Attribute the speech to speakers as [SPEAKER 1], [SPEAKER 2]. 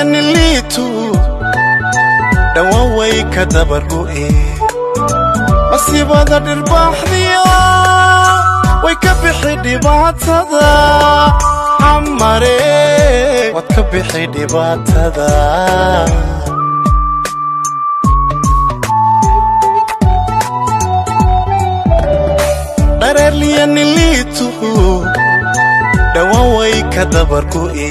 [SPEAKER 1] niliitu dhawaan way ka dabargo'e masiibada dhirbaaxdiya way ka bixi dhibaatada amare wad ka bixi dhibaatada dararliya niliitu dhawaan way ka dabargo'e